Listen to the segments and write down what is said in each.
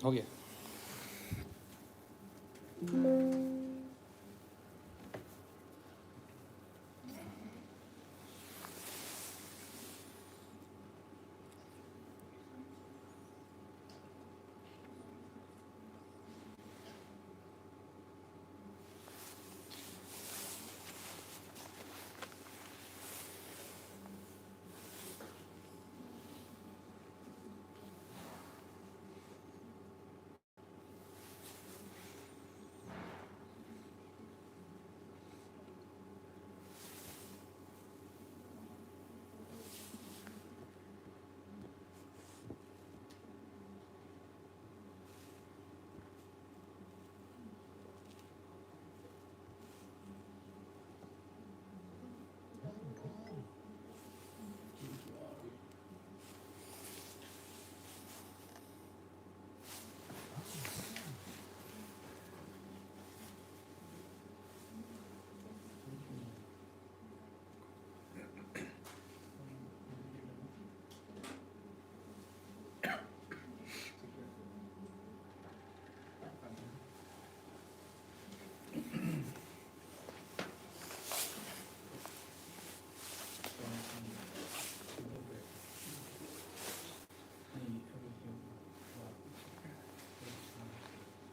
हो गया.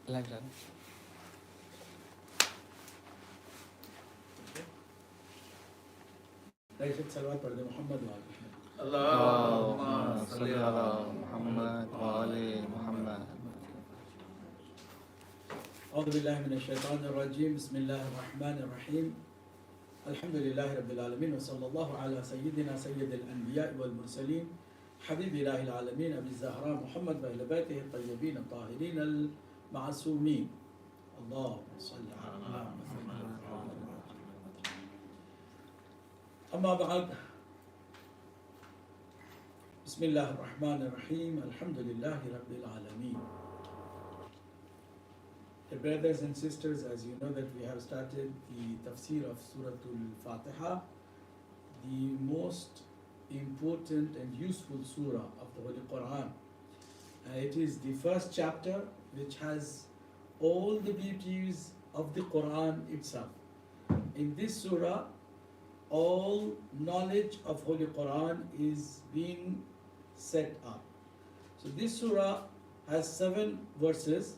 लग रहा है. सलवात पढ़ दे मोहम्मद वाले. अल्लाहुम्मा सल्ली अला मुहम्मद व आले Muhammad. أعوذ بالله من الشيطان الرجيم بسم الله الرحمن الرحيم الحمد لله رب العالمين وصلى الله على سيدنا سيد الأنبياء والمرسلين حبيب إله العالمين أبي الزهراء محمد وأهل بيته الطيبين الطاهرين المعصومين اللهم صل على محمد. أما بعد بسم الله الرحمن الرحيم الحمد لله رب العالمين. Brothers and sisters, as you know that we have started the tafsir of Surah Al-Fatiha, the most important and useful surah of the Holy Quran. It is the first chapter which has all the beauties of the Quran itself. In this surah, all knowledge of Holy Quran is being set up. So this surah has 7 verses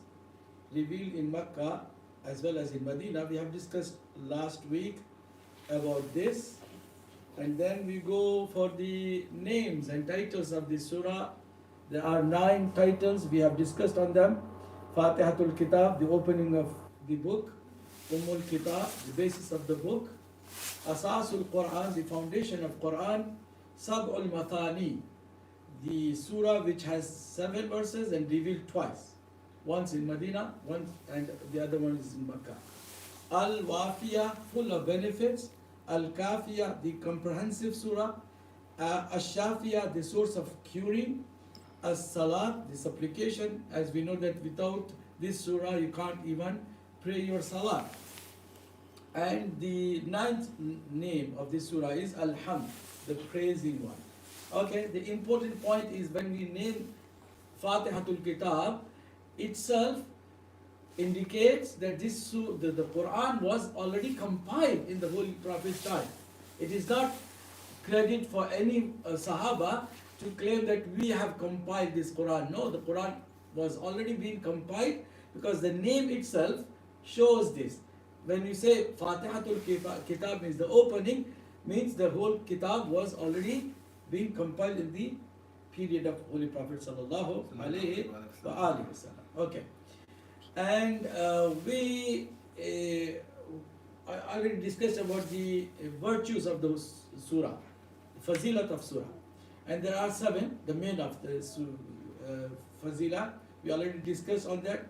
revealed in Makkah as well as in Medina. We have discussed last week about this, and then we go for the names and titles of this surah. There are 9 titles, we have discussed on them. Fatihatul Kitab, the opening of the book. Ummul Kitab, the basis of the book. Asasul Quran, the foundation of Quran. Sab'ul Mathani, the surah which has 7 verses and revealed twice. Once in Medina, and the other one is in Makkah. Al-Wafiyah, full of benefits. Al-Kafiyah, the comprehensive surah. Ash-Shafiyah, the source of curing. As-Salat, the supplication. As we know that without this surah you can't even pray your salat. And the 9th name of this surah is Al-Hamd, the praising one. Okay, the important point is when we name Fatihatul Kitab, itself indicates that the Quran was already compiled in the Holy Prophet's time. It is not credit for any Sahaba to claim that we have compiled this Quran. No, the Quran was already being compiled because the name itself shows this. When you say Fatihatul Kitab means the opening, means the whole Kitab was already being compiled in the period of Holy Prophet sallallahu alaihi wasallam. Okay, and we I already discussed about the virtues of those surah, the fazilat of surah, and there are 7, the main of the fazilah. We already discussed on that.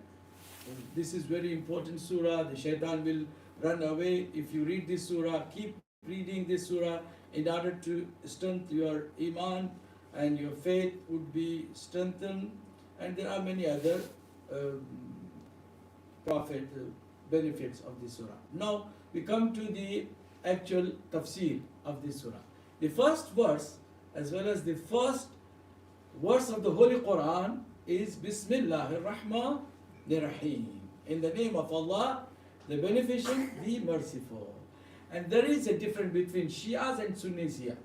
This is very important surah. The shaitan will run away if you read this surah. Keep reading this surah in order to strengthen your iman, and your faith would be strengthened. And there are many other benefits of this surah. Now we come to the actual tafsir of this surah. The first verse as well as the first verse of the Holy Quran is Bismillahir Rahmanir Rahim. In the name of Allah, the Beneficent, the Merciful. And there is a difference between Shias and Sunnis here.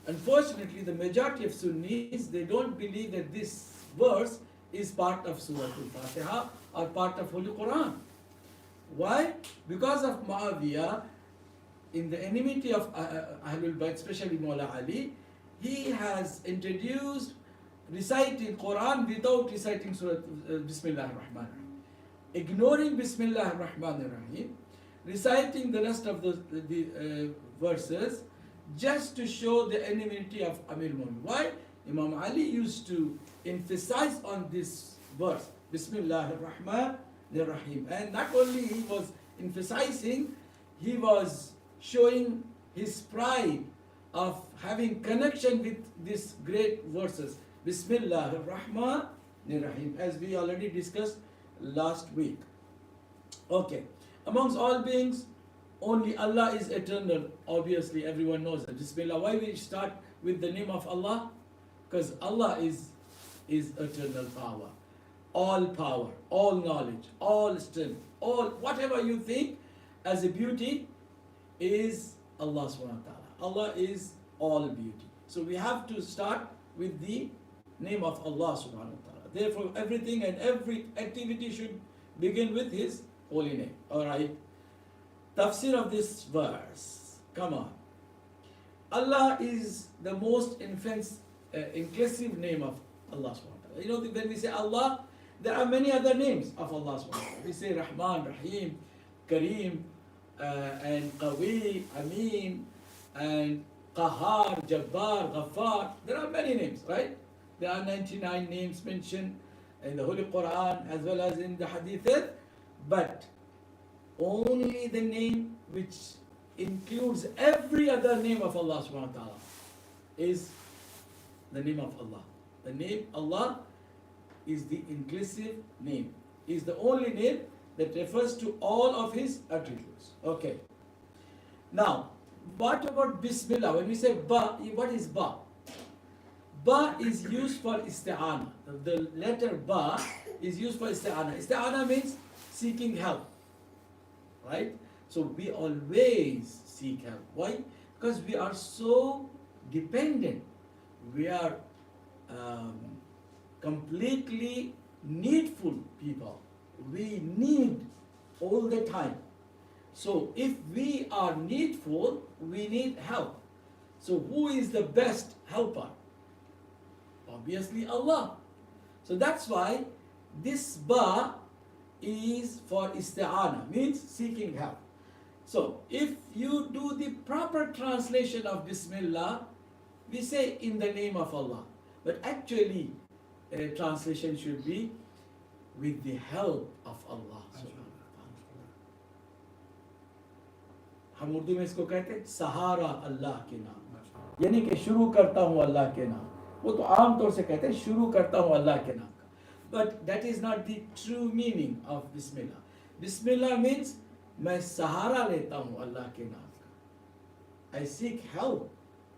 Unfortunately, the majority of Sunnis, they don't believe that this verse is part of Surah Al-Fatiha or part of Holy Quran. Why? Because of Muawiyah, in the enmity of Ahlul Bayt, especially Mawla Ali, he has introduced reciting Quran without reciting Surah Bismillah ar-Rahman ar-Rahim. Ignoring Bismillah ar-Rahman ar-Rahim, reciting the rest of the verses just to show the enmity of Amir Mu'min. Why? Imam Ali used to emphasize on this verse, Bismillah ar-Rahman ar-Rahim. And not only he was emphasizing, he was showing his pride of having connection with these great verses. Bismillah ar-Rahman ar-Rahim, as we already discussed last week. Okay, amongst all beings, only Allah is eternal. Obviously, everyone knows that. Bismillah. Why we start with the name of Allah? Because Allah is eternal power, all knowledge, all strength, all whatever you think as a beauty is Allah subhanahu wa ta'ala. Allah is all beauty. So we have to start with the name of Allah subhanahu wa ta'ala. Therefore, everything and every activity should begin with His holy name. Alright? Tafsir of this verse. Come on. Allah is the most inclusive name of Allah subhanahu wa ta'ala. You know, when we say Allah, there are many other names of Allah subhanahu wa ta'ala. We say Rahman, Rahim, Kareem, and Qawi, Ameen, and Qahar, Jabbar, Ghaffar. There are many names, right? There are 99 names mentioned in the Holy Quran as well as in the Hadith. But only the name which includes every other name of Allah subhanahu wa ta'ala is the name of Allah. The name Allah is the inclusive name. Is the only name that refers to all of His attributes. Okay. Now, what about Bismillah? When we say Ba, what is Ba? Ba is used for isti'ana. The letter Ba is used for isti'ana. Isti'ana means seeking help. Right? So we always seek help. Why? Because we are so dependent. We are completely needful people. We need all the time. So if we are needful, we need help. So who is the best helper? Obviously Allah. So that's why this Ba is for isti'ana, means seeking help. So if you do the proper translation of Bismillah, we say in the name of Allah. But actually, translation should be with the help of Allah. हम उर्दू में इसको कहते हैं सहारा अल्लाह के नाम, यानी कि शुरू करता हूँ अल्लाह के नाम. वो तो आम तौर से कहते हैं शुरू करता हूँ अल्लाह के नाम का. But that is not the true meaning of Bismillah. Bismillah means मैं सहारा लेता हूँ अल्लाह के नाम का. I seek help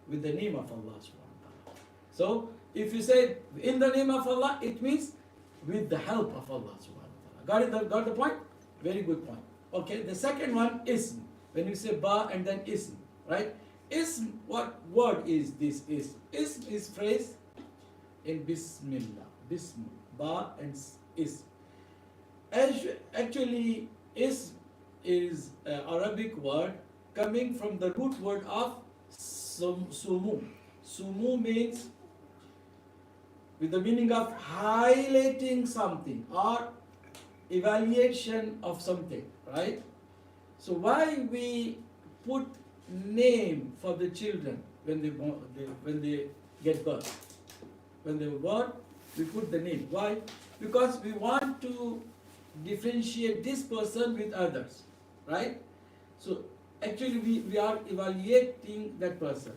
with the name of Allah subhanahu wa ta'ala. So if you say in the name of Allah, it means with the help of Allah subhanahu wa ta'ala. Got the point? Very good point. Okay, the second one is when you say Ba and then Ism, right? Ism, what word is this Ism? Ism is phrase in Bismillah. Bism, Ba and Ism. Actually, Ism is an Arabic word coming from the root word of Sumu. Sumu means with the meaning of highlighting something or evaluation of something, right? So why we put name for the children when they get birth? When they were born, we put the name. Why? Because we want to differentiate this person with others, right? So actually we are evaluating that person.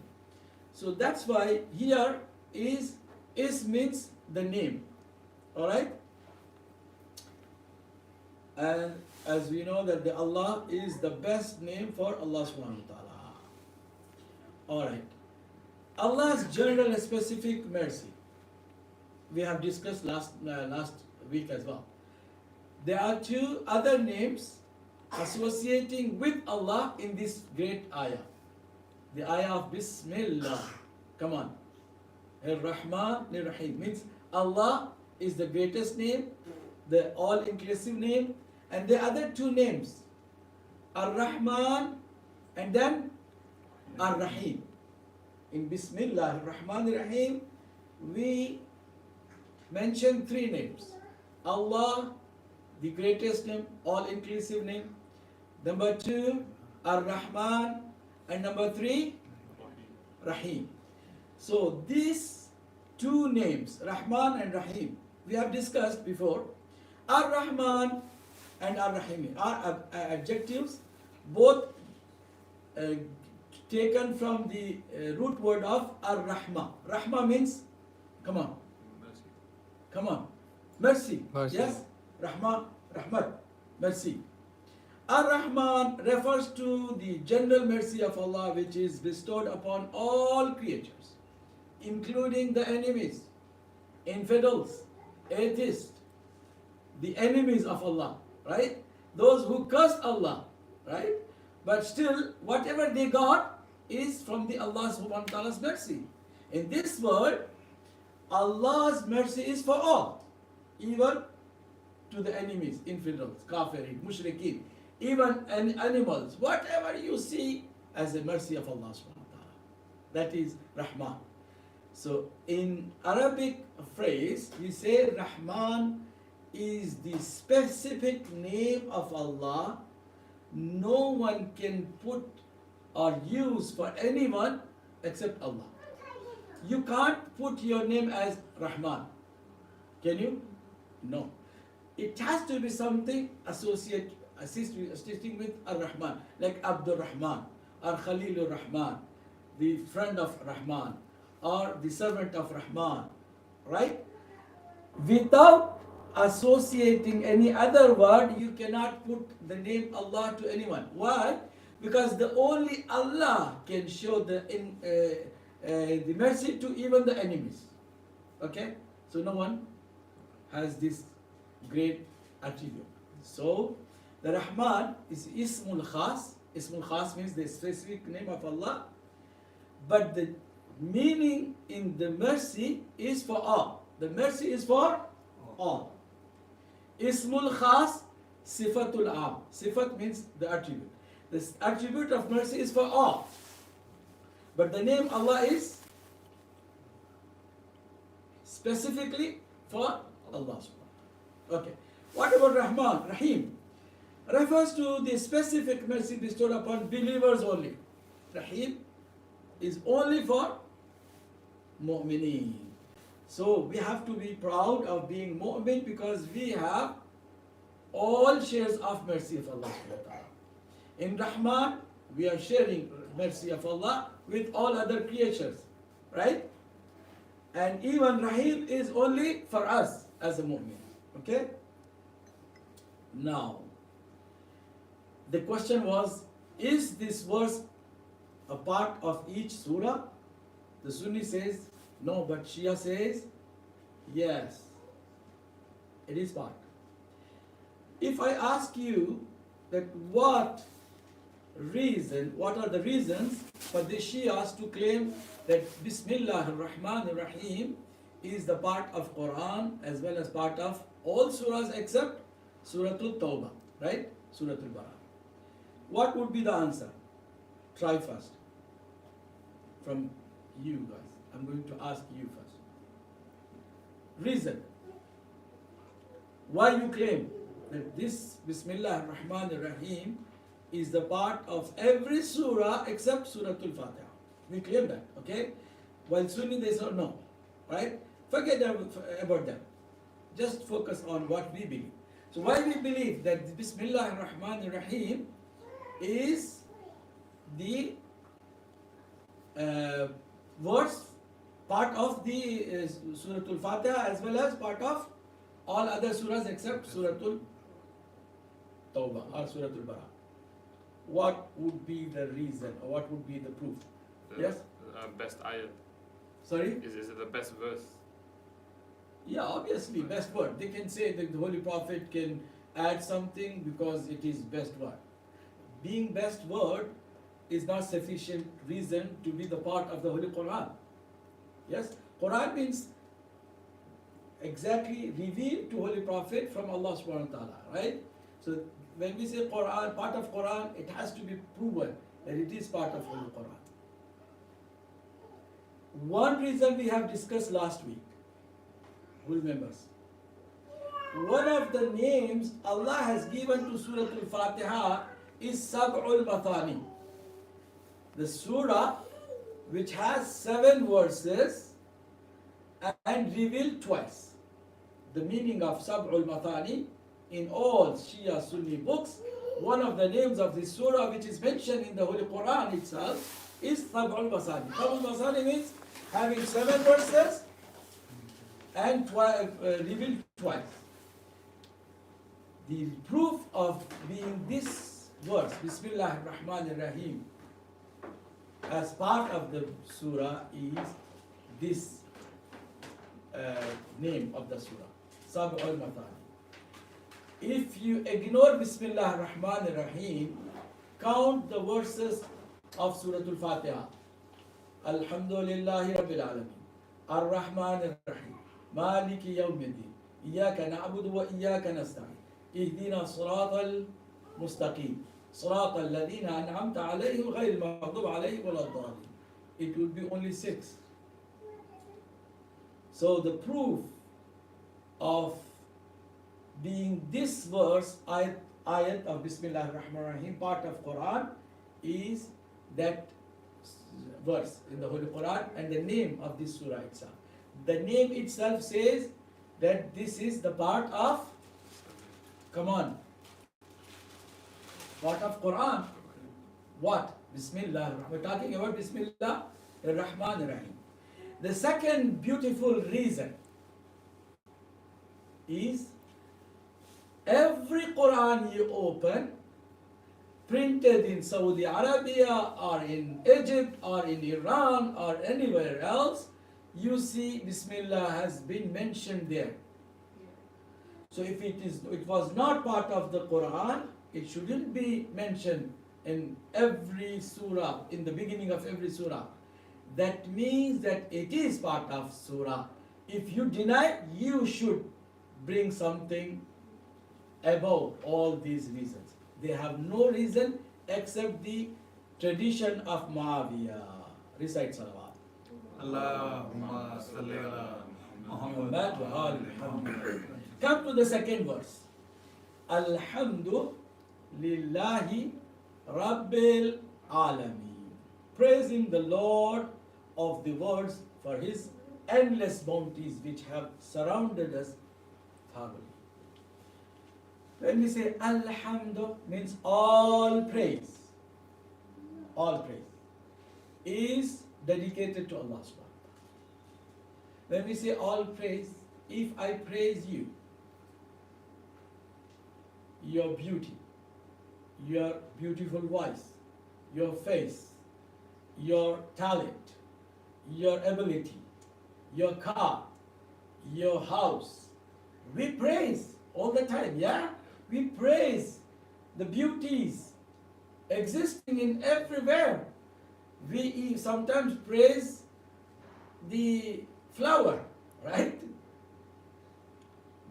So that's why here is means the name. Alright? And as we know that the Allah is the best name for Allah subhanahu wa ta'ala. Alright. Allah's general and specific mercy. we have discussed last week as well. There are two other names associating with Allah in this great ayah. The ayah of Bismillah. Come on. Ar-Rahman Ar-Rahim means Allah is the greatest name, the all-inclusive name, and the other two names, Ar-Rahman and then Ar-Rahim. In Bismillah Ar-Rahman Ar-Rahim, we mention three names. Allah, the greatest name, all-inclusive name. Number two, Ar-Rahman, and number three, Rahim. So these two names, Rahman and Rahim, we have discussed before. Ar-Rahman and Ar-Rahim are adjectives, both taken from the root word of Ar-Rahma. Rahma means, come on, mercy. Mercy. Yes, Rahma, Rahmat, mercy. Ar-Rahman refers to the general mercy of Allah which is bestowed upon all creatures, including the enemies, infidels, atheists, the enemies of Allah, right? Those who curse Allah, right? But still, whatever they got is from the Allah subhanahu wa ta'ala's mercy. In this world, Allah's mercy is for all, even to the enemies, infidels, kafirin, mushrikeen, even animals, whatever you see as a mercy of Allah subhanahu wa ta'ala. That is Rahman. So in Arabic phrase, we say Rahman is the specific name of Allah. No one can put or use for anyone except Allah. You can't put your name as Rahman. Can you? No. It has to be something assisting with Ar-Rahman, like Abdul Rahman, or Khalilur Rahman, the friend of Rahman, or the servant of Rahman, right? Without associating any other word, you cannot put the name Allah to anyone. Why? Because the only Allah can show the mercy to even the enemies. Okay? So no one has this great attribute. So the Rahman is Ismul Khas. Ismul Khas means the specific name of Allah. But the meaning in the mercy is for all. The mercy is for all. Ismul Khas, Sifatul Am. Sifat means the attribute. This attribute of mercy is for all. But the name Allah is specifically for Allah. Okay. What about Rahman? Rahim refers to the specific mercy bestowed upon believers only. Rahim is only for mu'mineen. So we have to be proud of being mu'min because we have all shares of mercy of Allah. In Rahman, we are sharing mercy of Allah with all other creatures, right? And even Rahim is only for us as a mu'min. Okay? Now, the question was, is this verse a part of each surah? The Sunni says no, but Shia says yes, it is part. If I ask you that what are the reasons for the Shias to claim that Bismillah ar-Rahman ar-Rahim is the part of Quran as well as part of all surahs except Suratul Tawbah, right? Suratul Bara. What would be the answer? Try first. From you guys. I'm going to ask you first. Reason. Why you claim that this Bismillah ar-Rahman ar-Rahim is the part of every surah except Suratul Fatiha. We claim that, okay? While Sunni they say no, right? Forget about them. Just focus on what we believe. So why we believe that Bismillah ar-Rahman ar-Rahim is the words, part of the Suratul Fatiha as well as part of all other surahs except Suratul Tawbah or Suratul Bara. What would be the reason or what would be the proof? Yes? Best ayat. Sorry? Is it the best verse? Yeah, obviously, best word. They can say that the Holy Prophet can add something because it is best word. Being best word is not sufficient reason to be the part of the Holy Quran. Yes? Quran means exactly revealed to Holy Prophet from Allah subhanahu wa ta'ala, right? So when we say Quran, part of Quran, it has to be proven that it is part of Holy Quran. One reason we have discussed last week, who remembers? One of the names Allah has given to Surah Al-Fatiha is Sab'ul Mathani. The surah which has 7 verses and revealed twice. The meaning of Sab'ul Mathani in all Shia Sunni books, one of the names of this surah which is mentioned in the Holy Quran itself is Sab'ul Mathani. Sab'ul Mathani means having 7 verses and revealed twice. The proof of being this verse, Bismillah ar-Rahman ar-Rahim, as part of the surah is this name of the surah, Sab'ul Mathani. If you ignore Bismillah ar-Rahman ar-Rahim, count the verses of Surah Al-Fatiha. Alhamdulillahi Rabbil Alameen, Ar-Rahman ar-Rahim, Maliki Yawmiddin, Iyaka na'budu wa iyaka nasta'in, Ihdina Siratal Mustaqim, Siratal Ladina an'amta alayhim ghayr al-maghdub alayhim wala ad-dallin. It would be only 6. So the proof of being this verse, ayat of Bismillah ar-Rahman ar-Rahim, part of Quran, is that verse in the Holy Quran and the name of this surah itself. The name itself says that this is the part of, come on, part of Quran. What? Bismillah. We're talking about Bismillah ar-Rahman ar-Rahim. The second beautiful reason is every Quran you open, printed in Saudi Arabia or in Egypt or in Iran or anywhere else, you see Bismillah has been mentioned there. So if it was not part of the Quran, it shouldn't be mentioned in every surah, in the beginning of every surah. That means that it is part of surah. If you deny, you should bring something above all these reasons. They have no reason except the tradition of Muawiyah. Recite salawat. Allahumma salli ala Muhammad. Muhammad wa ali Muhammad. Come to the second verse. Alhamdu lillahi rabbil alameen. Praising the Lord of the worlds for his endless bounties which have surrounded us thoroughly. When we say Alhamdu, means all praise is dedicated to Allah subhanahu wa ta'ala. When we say all praise, if I praise you, your beauty, your beautiful voice, your face, your talent, your ability, your car, your house, we praise all the time, yeah? We praise the beauties existing in everywhere. We sometimes praise the flower, right?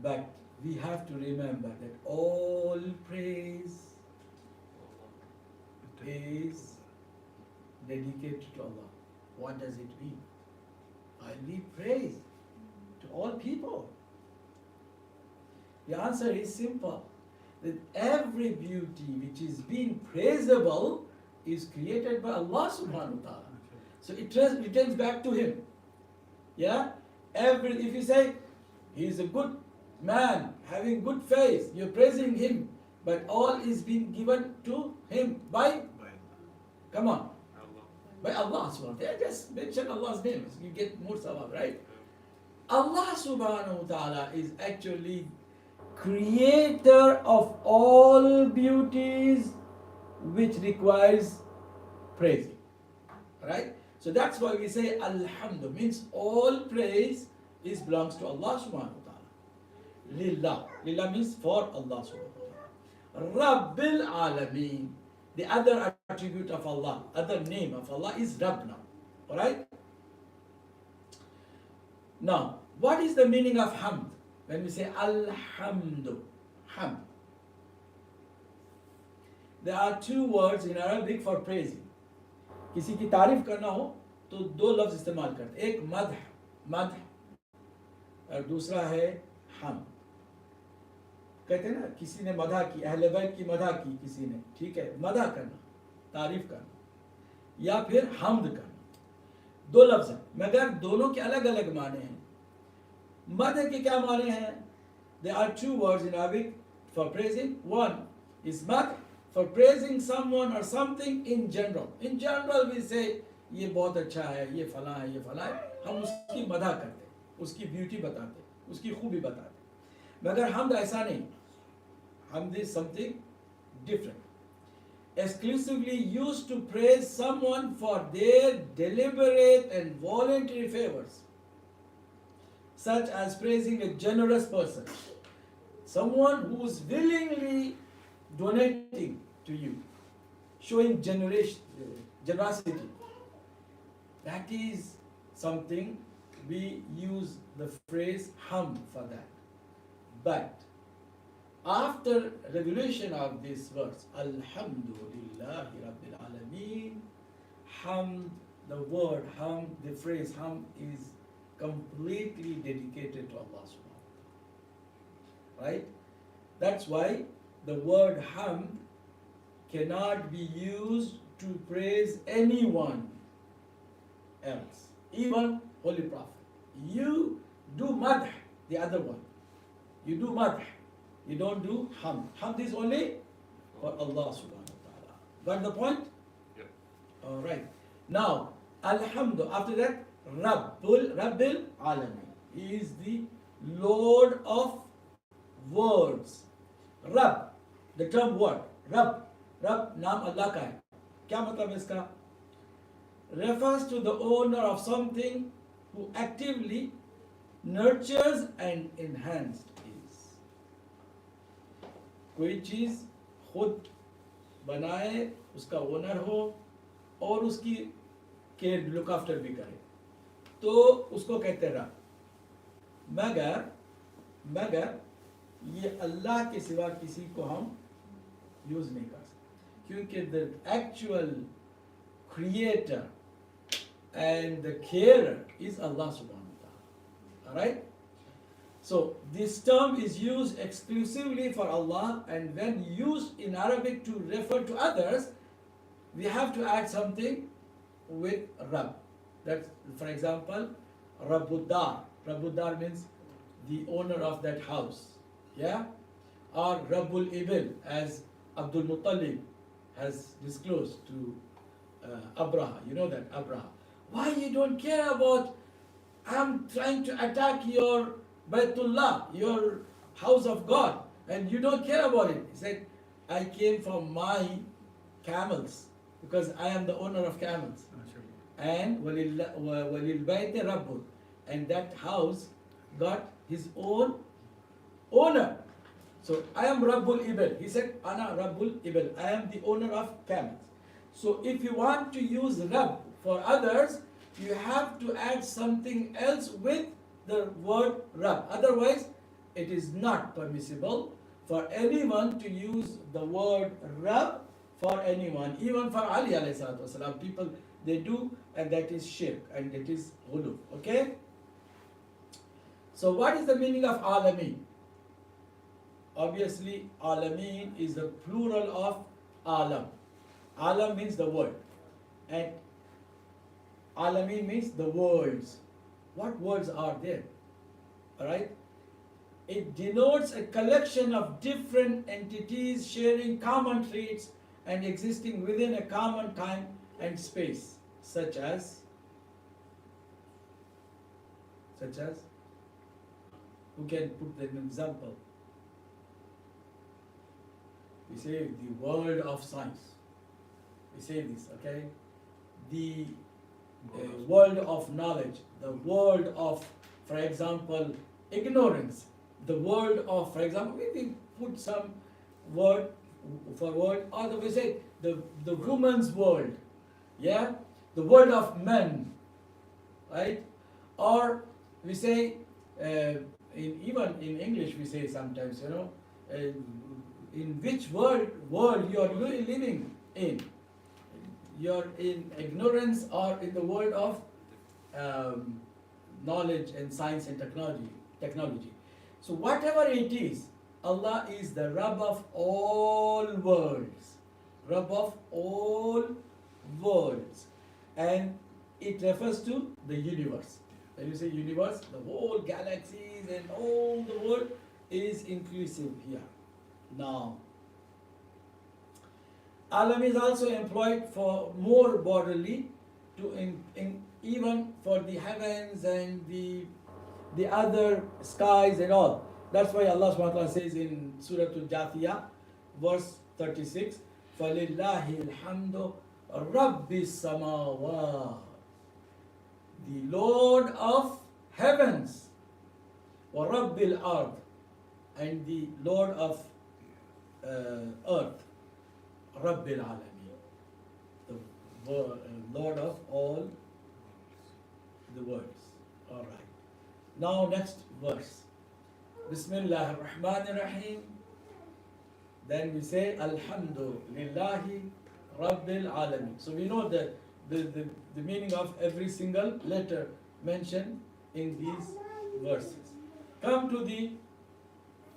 But we have to remember that all praise is dedicated to Allah. What does it mean? I we praise to all people. The answer is simple. That every beauty which is being praisable is created by Allah subhanahu wa ta'ala. So it returns back to Him. Yeah? If you say, he is a good man, having good face, you're praising him, but all is being given to him by, come on, by Allah subhanahu wa ta'ala. Just mention Allah's name, you get more sawab, right? Allah subhanahu wa ta'ala is actually creator of all beauties which requires praising, right? So that's why we say Alhamdulillah, means all praise is belongs to Allah subhanahu wa ta'ala. Lillah. Lillah means for Allah subhanahu wa ta'ala. Rabbil Alameen. The other attribute of Allah, other name of Allah is Rabb now. Alright? Now, what is the meaning of hamd? When we say Alhamdu, hamd. There are two words in Arabic for praising. किसी की तारीफ करना हो तो दो लफ्ज इस्तेमाल करते हैं, एक मदह और दूसरा है हम. कहते हैं ना, किसी ने मदह की, अहले बैत की मदह की किसी ने, ठीक है, मदह करना, तारीफ करना, या फिर हमद करना. दो लफ्ज हैं मगर दोनों के अलग अलग माने हैं. मदह के क्या माने हैं? There are two words in Arabic for praising. One is madh, for praising someone or something in general. In general we say ये बहुत अच्छा है, ये फला है, ये फला है. हम उसकी मदह करते हैं, उसकी ब्यूटी बताते हैं, उसकी खूबी बताते हैं. मगर हमद ऐसा नहीं. Hamd is something different. Exclusively used to praise someone for their deliberate and voluntary favors, such as praising a generous person, someone who is willingly donating to you, showing generosity. That is something we use the phrase hamd for that. But after revelation of this verse, Alhamdulillahi Rabbil Alameen, hamd, the word hamd, the phrase hamd is completely dedicated to Allah subhanahu wa ta'ala. Right? That's why the word hamd cannot be used to praise anyone else, even Holy Prophet. You do madh, the other one. You do madh. You don't do hamd. Hamd is only for Allah subhanahu wa ta'ala. Got the point? Yep. Alright. Now, Alhamdu. After that, Rabbil Alameen. He is the Lord of words. Rabb. The term word. Rabb. Rabb, naam Allah ka hai. Kya matlab hai iska? Refers to the owner of something who actively nurtures and enhances. कोई चीज़ खुद बनाए, उसका owner हो और उसकी care look after भी करे, तो उसको कहते हैं रब. मगर ये अल्लाह के सिवा किसी को हम यूज नहीं कर सकते, क्योंकि the actual creator and the carer is Allah सुब्हानहू व तआला. Alright. So this term is used exclusively for Allah, and when used in Arabic to refer to others, we have to add something with Rabb. That's, for example, Rabbud Dar. Rabbud Dar means the owner of that house. Yeah? Or Rabbul Ibil, as Abdul Muttalib has disclosed to Abraha. You know that, Abraha. Why you don't care about, I'm trying to attack your Baitullah, your house of God, and you don't care about it. He said, I came from my camels, because I am the owner of camels. And walil bayti rabbun, and that house got his own owner. So I am Rabbul Ibil. He said, Ana Rabbul Ibil. I am the owner of camels. So if you want to use Rabb for others, you have to add something else with the word Rabb. Otherwise, it is not permissible for anyone to use the word Rabb for anyone, even for Ali alayhi salatu wasalam. People, they do, and that is shirk, and it is ghulu. Okay? So what is the meaning of Alameen? Obviously, Alameen is the plural of Alam. Alam means the world, and Alameen means the worlds. What words are there? Alright? It denotes a collection of different entities sharing common traits and existing within a common time and space, such as who can put an example? We say the world of science. We say this, okay? The world of knowledge, the world of For example, ignorance. The world of, for example, we put some word for word, or we say the woman's world, yeah, the world of men, right? Or we say, even in English we say sometimes, in which world you are really living in. You're in ignorance or in the world of knowledge and science and technology. So whatever it is, Allah is the Rabb of all worlds. Rabb of all worlds. And it refers to the universe. When you say universe, the whole galaxies and all the world is inclusive here. Now, alam is also employed for more broadly to even for the heavens and the other skies and all. That's why Allah subhanahu wa ta'ala says in Surah Al-Jathiyah, verse 36, فَلِلَّهِ الْحَمْدُ رَبِّ السَّمَاوَاتِ, the Lord of heavens, وَرَبِّ الْأَرْضِ, and the Lord of earth, رَبِّ الْعَالَمِينَ, the Lord of all the worlds. All right. Now next verse. Bismillah ar-Rahman ar-Rahim. Then we say Alhamdulillahi Rabbil Alamin. So we know the meaning of every single letter mentioned in these verses. Come to the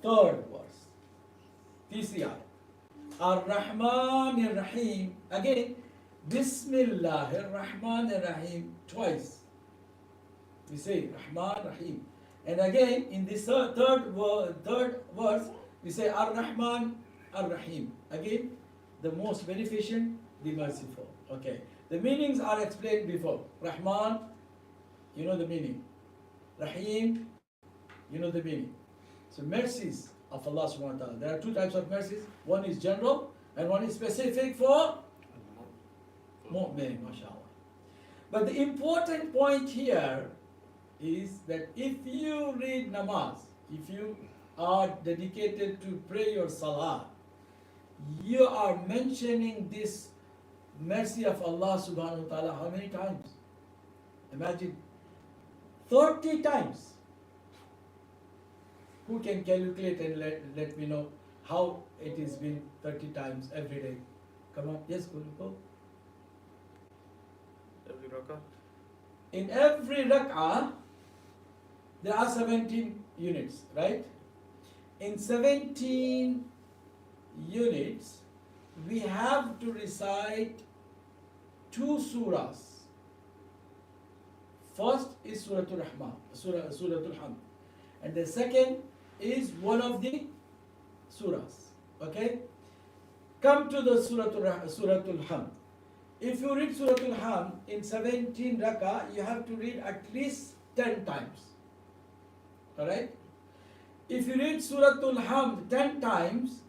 third verse. TCI. Ar-Rahman ar-Rahim. Again, Bismillah ar-Rahman ar-Rahim twice. We say Rahman Rahim. And again, in this third verse, we say Ar-Rahman Ar-Rahim. Again, the most beneficent, the merciful. Okay. The meanings are explained before. Rahman, you know the meaning. Rahim, you know the meaning. So mercies of Allah subhanahu wa ta'ala. There are two types of mercies. One is general and one is specific for mu'min, mashallah. But the important point here is that if you read namaz, if you are dedicated to pray your salah, you are mentioning this mercy of Allah subhanahu wa ta'ala how many times? Imagine 30 times. Who can calculate and let me know how it has been 30 times every day? Come on, yes, go. Every rak'ah? In every rak'ah, there are 17 units, right? In 17 units, we have to recite 2 surahs. First is Surah Al-Rahman, Surah Al-Hamd. And the second is one of the surahs. Okay? Come to the Surah Al-Hamd. If you read Surah Al-Hamd in 17 rak'ah, you have to read at least 10 times. Alright? If you read Surah Al-Hamd 10 times,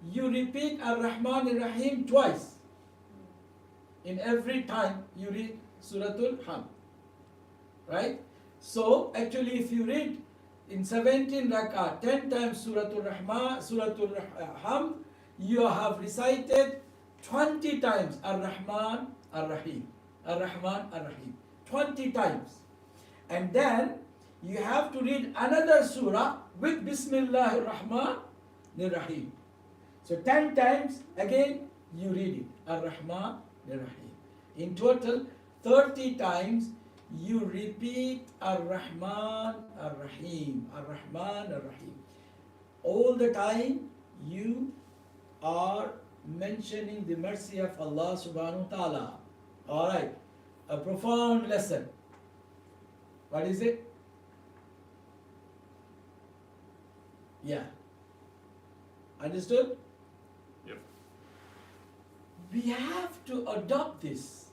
you repeat Ar-Rahman Ar-Rahim twice. In every time you read Surah Al-Hamd. Right? So, actually if you read in 17 rak'ah 10 times Surah Al-Rahman, Surah Al-Hamd, you have recited 20 times Ar-Rahman Ar-Rahim. Ar-Rahman Ar-Rahim. 20 times. And then you have to read another surah with Bismillah Ar-Rahman Ar-Rahim. So 10 times again you read it. Ar-Rahman Ar-Rahim. In total 30 times you repeat Ar-Rahman Ar-Rahim. Ar-Rahman Ar-Rahim. All the time you are mentioning the mercy of Allah subhanahu wa ta'ala. Alright, a profound lesson. What is it? Yeah. Understood? Yep. We have to adopt this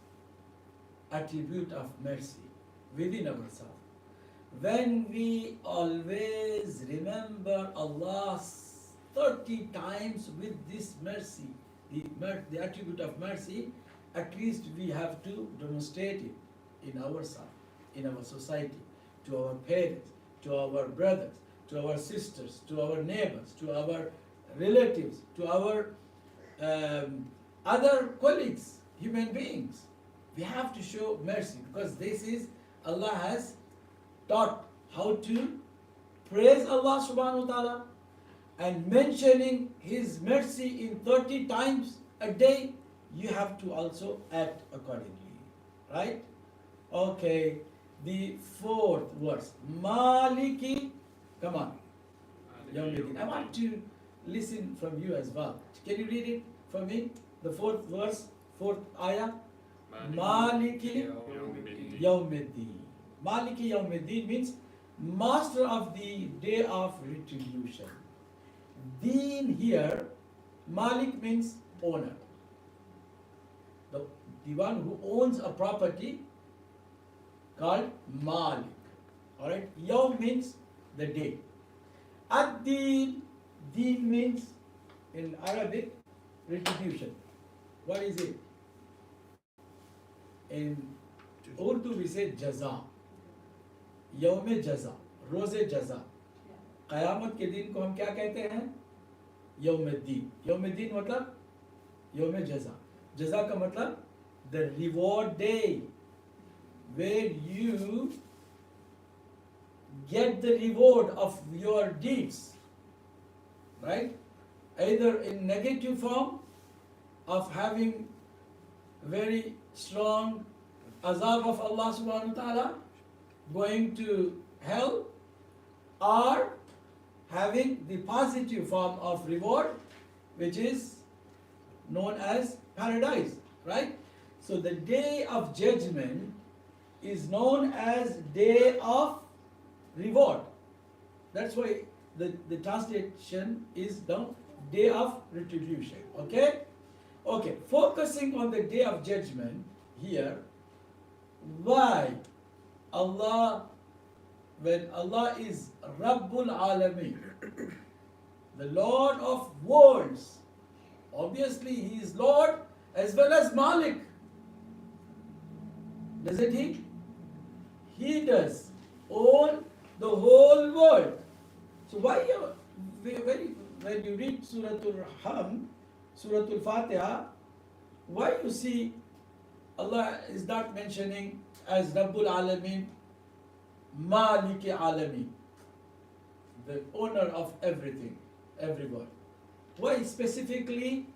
attribute of mercy within ourselves. When we always remember Allah 30 times with this mercy, the attribute of mercy, at least we have to demonstrate it in ourselves, in our society, to our parents, to our brothers, to our sisters, to our neighbors, to our relatives, to our other colleagues, human beings. We have to show mercy because this is, Allah has taught how to praise Allah subhanahu wa ta'ala, and mentioning His mercy in 30 times a day, you have to also act accordingly. Right? Okay, the fourth verse. Maliki, come on. Yawmiddin. I want to listen from you as well. Can you read it for me? The fourth verse, fourth ayah. Maliki Yawmiddin. Maliki Yawmiddin means master of the day of retribution. Deen here, Malik means owner. The one who owns a property called Malik. Alright? Yawm means the day. Ad-Deen, Deen means in Arabic retribution. What is it? In Urdu we say jaza. Yawm jaza, रोज़े जज़ा. क़यामत के दिन को हम क्या कहते हैं? यौमुद्दीन. यौमुद्दीन मतलब यौम जज़ा. जज़ा का मतलब the reward day, where you get the reward of your deeds, right? Either in negative form of having very strong azab of Allah subhanahu wa ta'ala, going to hell, or having the positive form of reward, which is known as paradise, right? So the day of judgment is known as day of reward. That's why the translation is the day of retribution. Okay? Okay, focusing on the day of judgment here, why Allah, when Allah is Rabbul Alameen, the Lord of worlds, obviously He is Lord as well as Malik. Doesn't He? He does own the whole world. So why when you read Suratul Ham, Suratul Fatiha, why you see Allah is not mentioning as Rabbul Alameen, Maliki Alameen, the owner of everything, everyone? Why specifically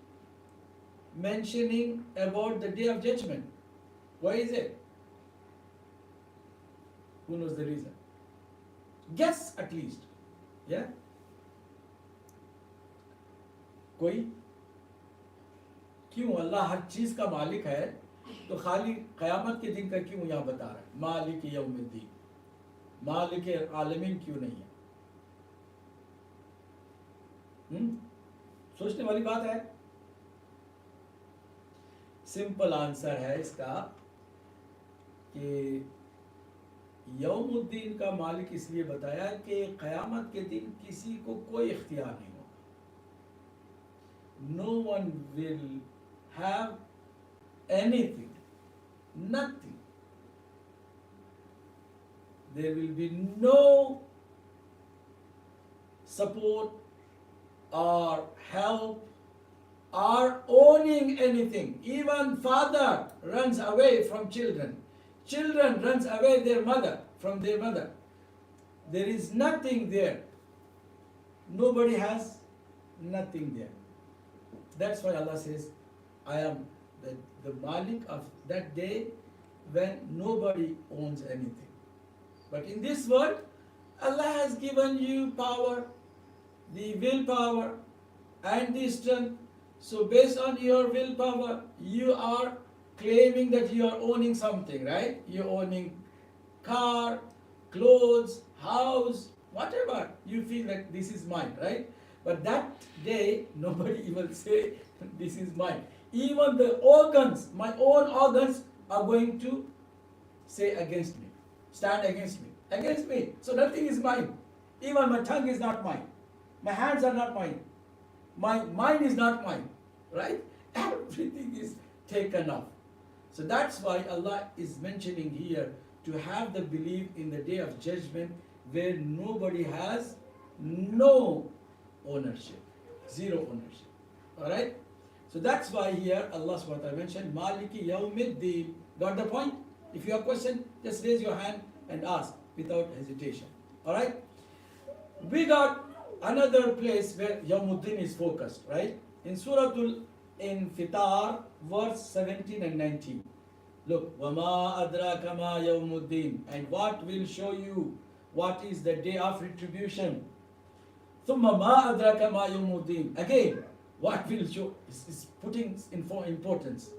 mentioning about the day of judgment? Why is it? Who knows the reason? Guess at least. Yeah? कोई? क्यों अल्लाह हर चीज का मालिक है, तो खाली क़यामत के दिन का क्यों यहाँ बता रहा है? मालिक यौमिद्दीन, मालिक आलमीन क्यों नहीं है? सोचने वाली बात है. सिंपल आंसर है इसका कि यौमुद्दीन का मालिक इसलिए बताया कि क़यामत के दिन किसी को कोई इख्तियार नहीं होगा. No one will have anything, nothing. There will be no support or help or owning anything. Even father runs away from children. Children runs away from their mother. There is nothing there. Nobody has nothing there. That's why Allah says, I am the Malik of that day when nobody owns anything. But in this world, Allah has given you power, the willpower and the strength. So based on your willpower, you are claiming that you are owning something, right? You're owning car, clothes, house, whatever. You feel like this is mine, right? But that day, nobody will say, this is mine. Even the organs, my own organs are going to say against me, stand against me. So nothing is mine. Even my tongue is not mine. My hands are not mine. My mind is not mine, right? Everything is taken off. So that's why Allah is mentioning here to have the belief in the day of judgment, where nobody has no ownership, zero ownership. Alright? So that's why here Allah subhanahu wa ta'ala mentioned Maliki Yawmiddin. Got the point? If you have a question, just raise your hand and ask without hesitation. Alright? We got another place where Yawmuddin is focused, right? In Suratul Infitar, verse 17 and 19. Look, وَمَا أَدْرَاكَ مَا يَوْمُ and what will show you what is the day of retribution. ثُمَّ مَا أَدْرَاكَ مَا يَوْمُ Again, what will show is putting in for importance,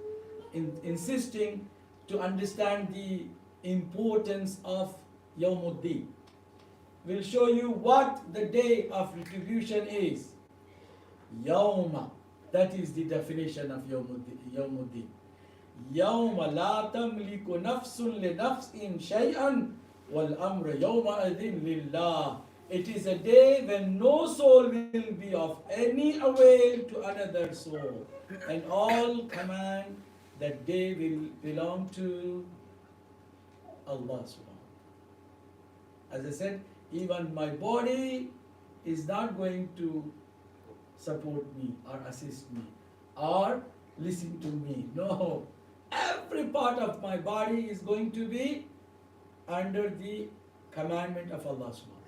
insisting to understand the importance of Yawmuddin. Will show you what the day of retribution is. Yawma, that is the definition of Yawmuddin. Yawma la tamliku nafsun li nafsin shay'an wal amru yawma adhin lillah. It is a day when no soul will be of any avail to another soul, and all command that day will belong to Allah subhanahu. As I said, even my body is not going to support me or assist me or listen to me. No. Every part of my body is going to be under the commandment of Allah subhanahu.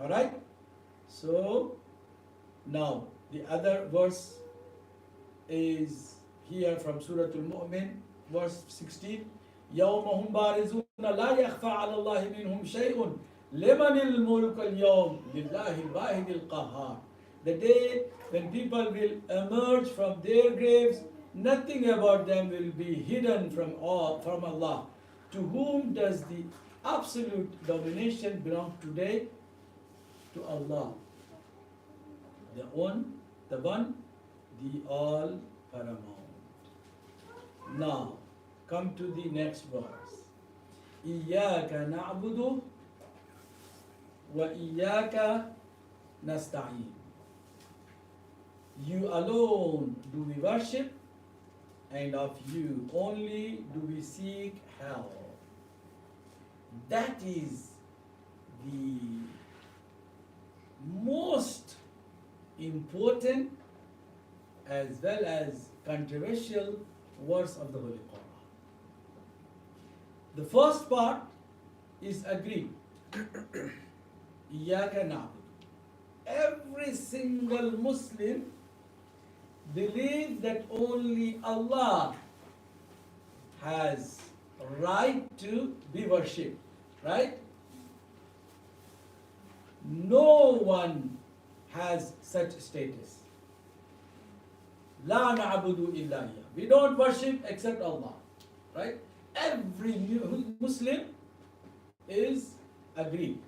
Alright? So, now the other verse is here from Surah Al-Mu'min, verse 16. يَوْمَ هُمْ بَارِزُونَ لَا يَخْفَى عَلَى اللَّهِ مِنْهُمْ شَيْءٌ لِمَنِ الْمُلْكُ الْيَوْمِ لِلَّهِ الْوَاحِدِ الْقَهَّارِ. The day when people will emerge from their graves, nothing about them will be hidden from Allah. To whom does the absolute domination belong today? To Allah, the one, the all paramount. Now, come to the next verse. إِيَّاكَ نَعْبُدُ وَإِيَّاكَ نَسْتَعِينُ. You alone do we worship, and of you only do we seek help. That is the most important as well as controversial verse of the Holy Quran. The first part is agreed. Iyaka na'budu. Every single Muslim believes that only Allah has right to be worshipped, right? No one has such status. La na'budu illa iyyah. We don't worship except Allah, right? Every Muslim is agreed.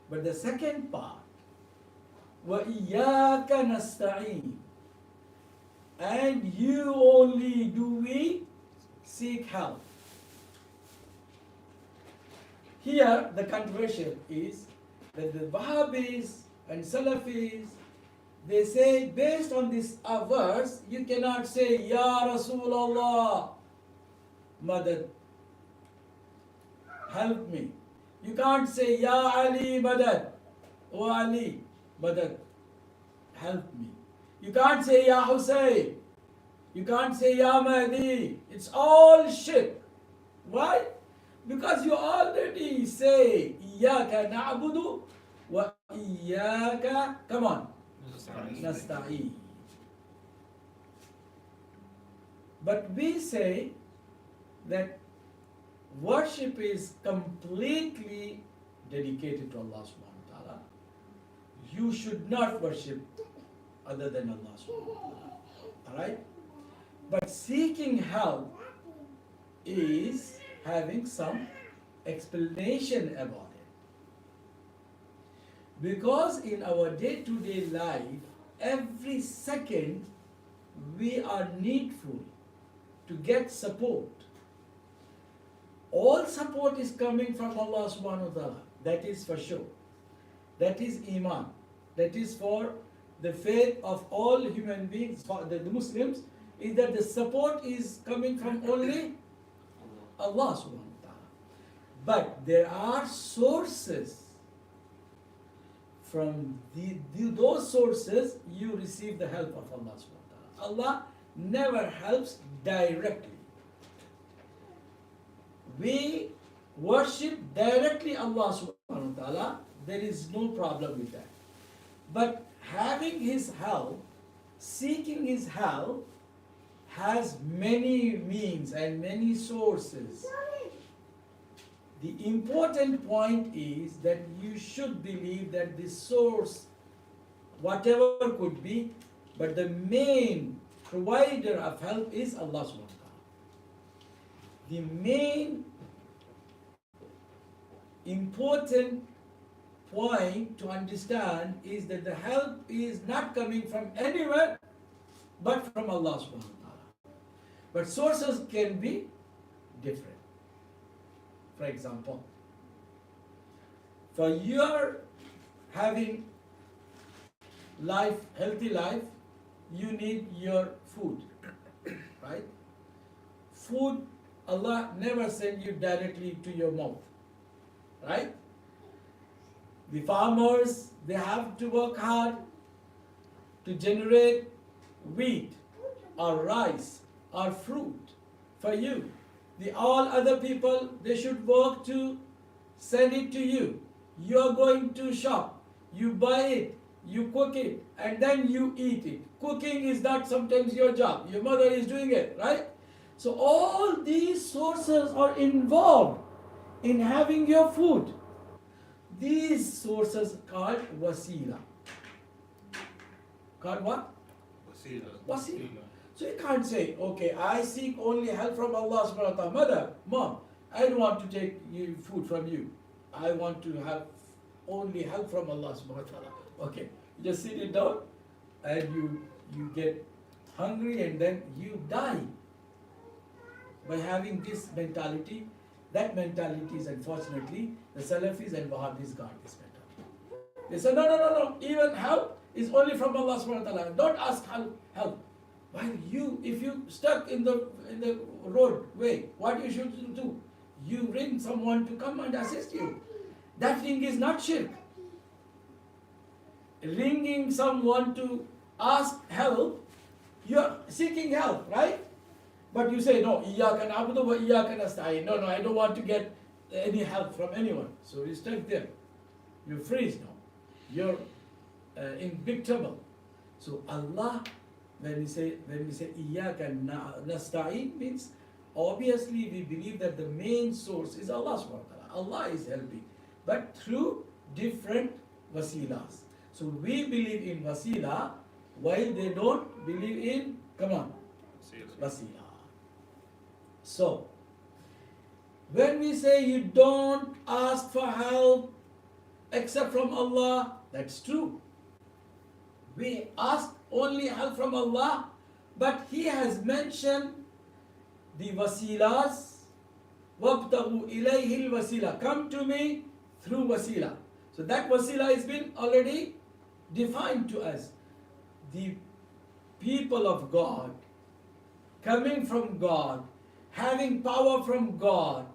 But the second part, وَإِيَّاكَ نَسْتَعِينُ, and you only do we seek help. Here, the controversial is that the Wahhabis and Salafis, they say, based on this verse, you cannot say, Ya Rasulullah, Madad, help me. You can't say, Ya Ali, Madad, O Ali, Madad, help me. You can't say, Ya Hussein. You can't say, Ya Mahdi. It's all shirk. Why? Because you already say, Iyaka na'budu wa iyaka, come on, nasta'een. But we say that worship is completely dedicated to Allah subhanahu wa ta'ala. You should not worship other than Allah subhanahu wa ta'ala. Alright? But seeking help is having some explanation about it. Because in our day-to-day life, every second we are needful to get support. All support is coming from Allah subhanahu wa ta'ala. That is for sure. That is Iman. That is for the faith of all human beings, for the Muslims, is that the support is coming from only Allah subhanahu wa ta'ala. But there are sources. From those sources, you receive the help of Allah subhanahu wa ta'ala. Allah never helps directly. We worship directly Allah subhanahu wa ta'ala, there is no problem with that. But having His help, seeking His help, has many means and many sources. The important point is that you should believe that the source, whatever could be, but the main provider of help is Allah subhanahu wa ta'ala. The main important point to understand is that the help is not coming from anywhere but from Allah subhanahu wa ta'ala. But sources can be different. For example, for your having life, healthy life, you need your food, right? Food, Allah never send you directly to your mouth, right? The farmers, they have to work hard to generate wheat or rice or fruit for you. The all other people, they should work to send it to you. You are going to shop, you buy it, you cook it, and then you eat it. Cooking is not sometimes your job. Your mother is doing it, right? So all these sources are involved in having your food. These sources called wasila. Called what? Wasila. So you can't say, okay, I seek only help from Allah subhanahu wa ta'ala. Mother, mom, I don't want to take food from you. I want to have only help from Allah subhanahu wa ta'ala. Okay, you just sit it down and you get hungry and then you die. By having this mentality, that mentality is unfortunately, the Salafis and Wahhabis got this mentality. They say, no, even help is only from Allah subhanahu wa ta'ala. Don't ask help. While if you stuck in the roadway, what you should do? You ring someone to come and assist you. That ring is not shirk. Ringing someone to ask help, you are seeking help, right? But you say, no, iyyaka na'budu wa iyyaka nasta'in. No, I don't want to get any help from anyone. So you stuck there. You freeze now. You're in big trouble. So Allah, when we say iyyaka nasta'in, means obviously we believe that the main source is Allah subhanahu wa ta'ala. Allah is helping, but through different wasilas. So we believe in wasila while they don't believe in, wasila. So when we say you don't ask for help except from Allah, that's true. We ask only help from Allah, but He has mentioned the wasilas. وَابْتَغُوا إِلَيْهِ الْوَسِيلَةِ. Come to me through wasila. So that wasila has been already defined to us. The people of God, coming from God, having power from God,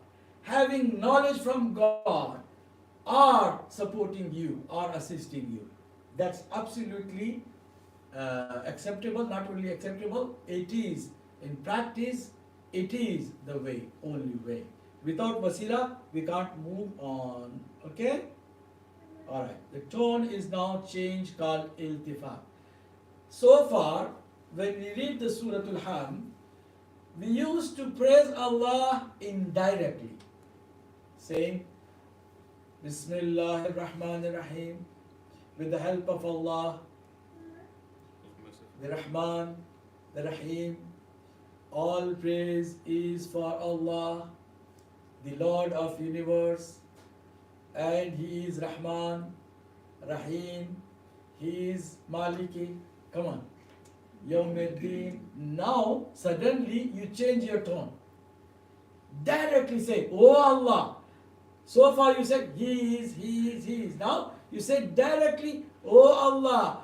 having knowledge from God, are supporting you, are assisting you. That's absolutely acceptable, not only acceptable, it is, in practice, it is the way, only way. Without wasila, we can't move on, okay? Alright, the tone is now changed, called iltifat. So far, when we read the Surah Al-Hamd, we used to praise Allah indirectly, saying, Bismillahir Rahmanir Rahim, with the help of Allah, the Rahman, the Rahim. All praise is for Allah, the Lord of universe, and He is Rahman, Rahim, He is Maliki. Come on. Yawmiddin. Now, suddenly you change your tone. Directly say, Oh Allah. So far you said, He is. Now, you say directly, Oh Allah,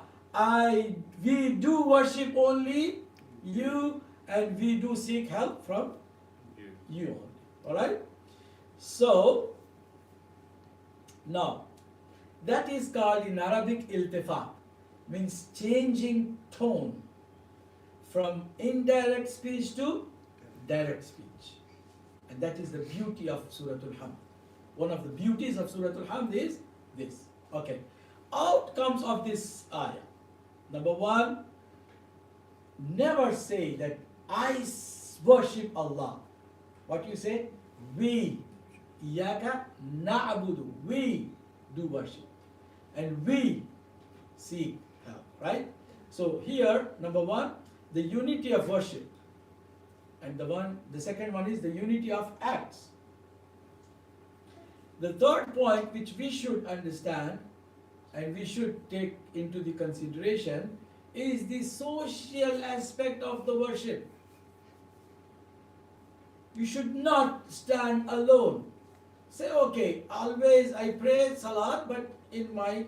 we do worship only you and we do seek help from you only. Alright? So, Now, that is called in Arabic iltifat, means changing tone from indirect speech to direct speech. And that is the beauty of Surah Al-Hamd. One of the beauties of Surah Al-Hamd is this. Okay. Outcomes of this ayah. Number one, never say that I worship Allah. What you say? We. Iyaka na'budu. We do worship. And we seek help. Right? So here, number one, the unity of worship. And the second one is the unity of acts. The third point which we should understand and we should take into the consideration is the social aspect of the worship. You should not stand alone. Say, okay, always I pray salat, but in my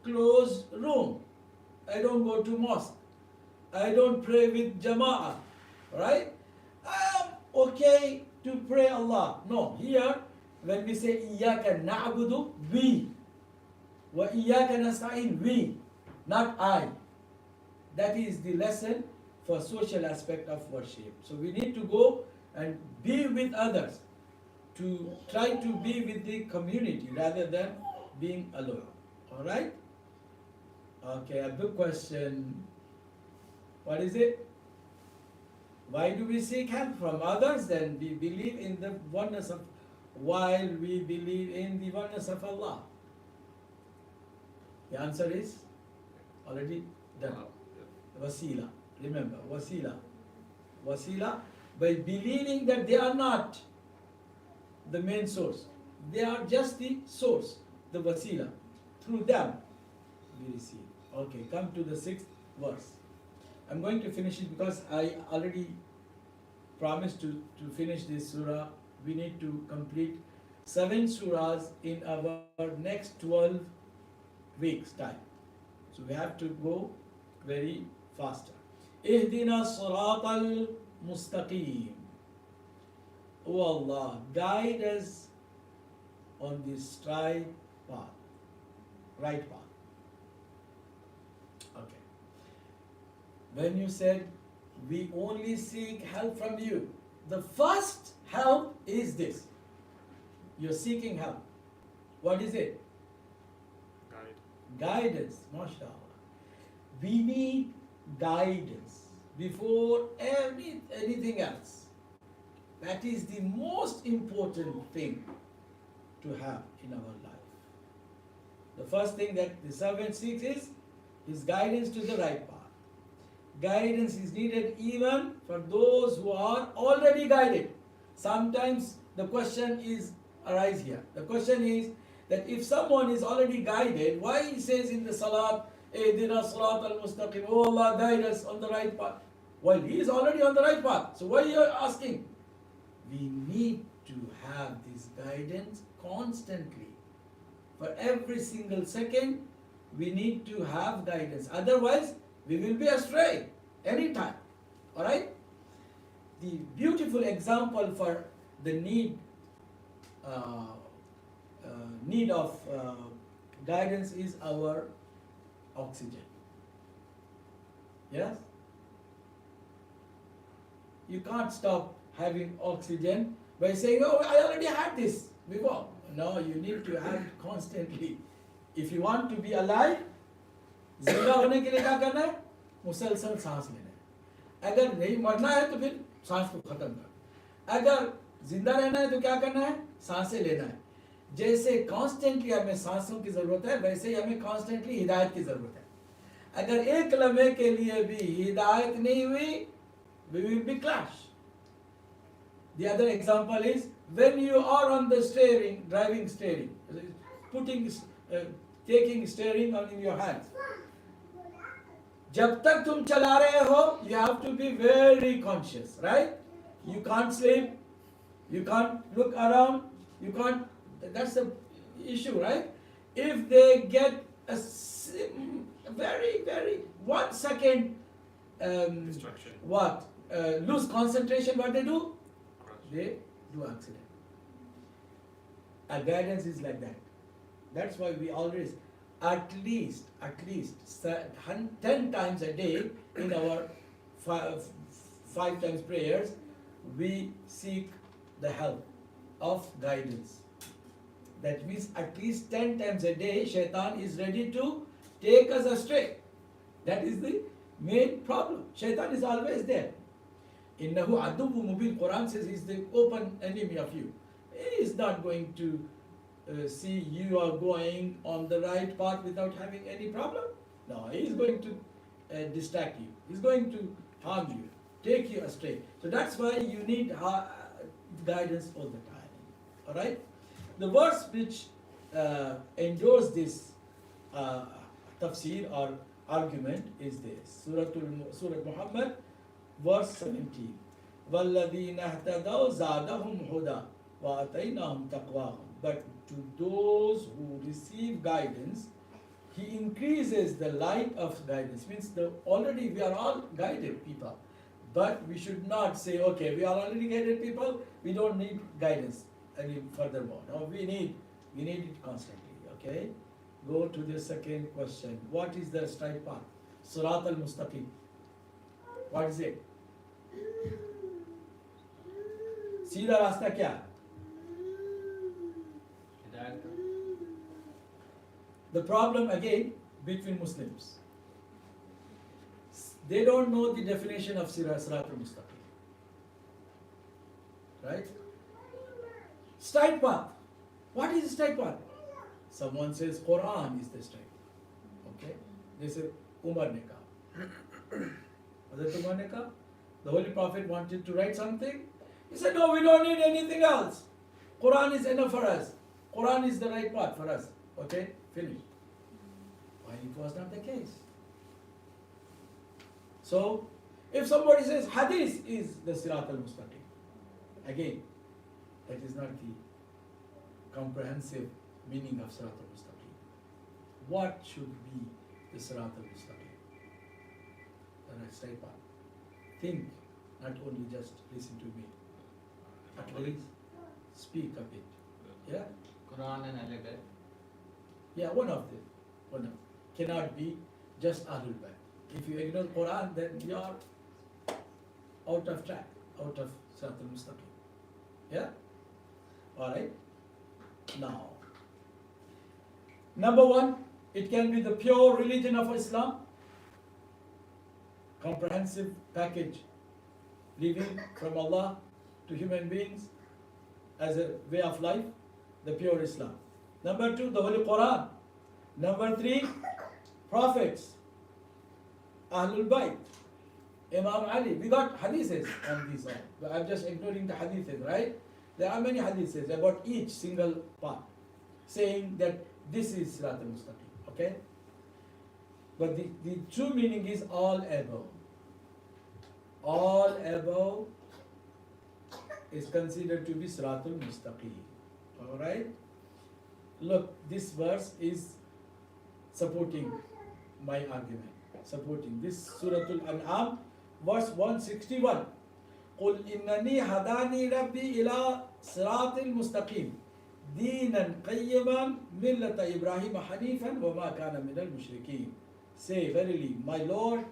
closed room. I don't go to mosque. I don't pray with jama'ah. Right? I am okay to pray Allah. No, here when we say Iyaka na'budu, we. Wa Iyaka nasta'in, we. Not I. That is the lesson for social aspect of worship. So we need to go and be with others, to try to be with the community rather than being alone. Alright? Okay, a big question. What is it? Why do we seek help from others? Then we believe in the oneness of, while we believe in the oneness of Allah. The answer is already done. Wasila. Remember, wasila. Wasila, by believing that they are not the main source. They are just the source, the wasila. Through them, we receive. Okay, come to the 6th verse. I'm going to finish it because I already promised to finish this surah. We need to complete 7 surahs in our next 12 weeks time. So we have to go very faster. Ihdina siratal mustaqim. Oh Allah, guide us on this straight path, right path. Okay. When you said we only seek help from you, the first help is this. You're seeking help. What is it? Guidance. MashaAllah. We need guidance before anything else. That is the most important thing to have in our life. The first thing that the servant seeks is guidance to the right path. Guidance is needed even for those who are already guided. Sometimes the question arises here. The question is that if someone is already guided, why he says in the salat, Ihdina sirat al-mustaqim, oh Allah, guide us on the right path. Well, he is already on the right path. So why are you asking? We need to have this guidance constantly. For every single second, we need to have guidance. Otherwise, we will be astray anytime. Alright? The beautiful example for the need of guidance is our oxygen. Yes? You can't stop having oxygen by saying, oh, I already had this before. No, you need to have it constantly. If you want to be alive, जिंदा होने के लिए क्या करना है? मुसलसल सांस लेना है. अगर नहीं मरना है तो फिर सांस को खत्म कर. अगर जिंदा रहना है तो क्या करना है? सांसें लेना है. जैसे कॉन्स्टेंटली हमें सांसों की जरूरत है, वैसे ही हमें कॉन्स्टेंटली हिदायत की जरूरत है. अगर एक लम्हे के लिए भी हिदायत नहीं हुई, we will be clash. The other example is when you are on the steering, driving steering, taking steering in your hands. जब तक तुम चला रहे हो, you have to be very conscious, right? You can't sleep, you can't look around, you can't. That's the issue, right? If they get a very, very 1 second Distraction. lose concentration, what they do? They do accident. Our guidance is like that. That's why we always, at least 10 times a day in our five times prayers, we seek the help of guidance. That means at least 10 times a day, Shaitan is ready to take us astray. That is the main problem. Shaitan is always there. Innahu aduwwu mubin. Quran says he's the open enemy of you. He is not going to see you are going on the right path without having any problem. No, he is going to distract you. He's going to harm you, take you astray. So that's why you need guidance all the time. All right. The verse which endorses this tafsir or argument is this: Surah Muhammad, verse 17. وَالَّذِينَ اهْتَدَوْا زَادَهُمْ هُدًى وَآتَيْنَاهُمْ تَقْوَاهُمْ. But to those who receive guidance, he increases the light of guidance. Means already we are all guided people. But we should not say, okay, we are already guided people, we don't need guidance any furthermore. No, we need it constantly. Okay? Go to the second question. What is the straight path? Surat al-Mustaqim. What is it? सीधा रास्ता क्या? The problem again between Muslims. They don't know the definition of Surat al-Mustaqim. Right? Straight path. What is the straight path? Someone says Quran is the straight. Okay? They say Umar ne kaha. Hazrat Umar ne kaha. The Holy Prophet wanted to write something. He said, no, we don't need anything else. Quran is enough for us. Quran is the right path for us. Okay? Finish. Why it was not the case? So, if somebody says Hadith is the Sirat al-Mustaqim, again, that is not the comprehensive meaning of Sirat al-Mustaqim. What should be the Sirat al-Mustaqim? The right straight path. Think, not only just listen to me. At least speak a bit. Yeah? Quran and Al-Bayt. Yeah, one of them. Cannot be just Ahlul Bayt. If you ignore Quran, then you are out of track, out of Sirat al-Mustaqim. Yeah? Alright? Now, number one, it can be the pure religion of Islam, comprehensive package, living from Allah to human beings as a way of life, the pure Islam. Number two, the Holy Quran. Number three, prophets, Ahlul Bayt, Imam Ali. We got hadiths on these all. I'm just ignoring the hadiths, right? There are many hadiths about each single part, saying that this is Sirat al-Mustaqim. Okay? But the true meaning is all above. All above is considered to be Sirat al-Mustaqim. Alright? Look, this verse is supporting my argument. Supporting this Surah Al-An'am, verse 161. قُلْ إِنَّنِي هَدَانِي رَبِّي إِلَىٰ صِرَاطٍ مُسْتَقِيمٍ دِينًا قَيِّمًا مِلَّةَ إِبْرَاهِيمَ حَنِيفًا وَمَا كَانَ مِنَ الْمُشْرِكِينَ. Say, verily, my Lord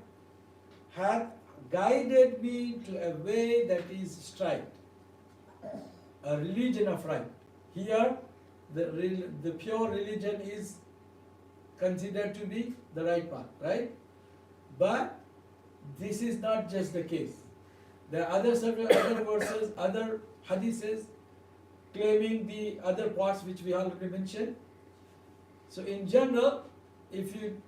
hath guided me to a way that is straight, a religion of right. Here, the pure religion is considered to be the right path, right? But this is not just the case. There are other verses, other hadiths claiming the other parts which we already mentioned. So in general, if you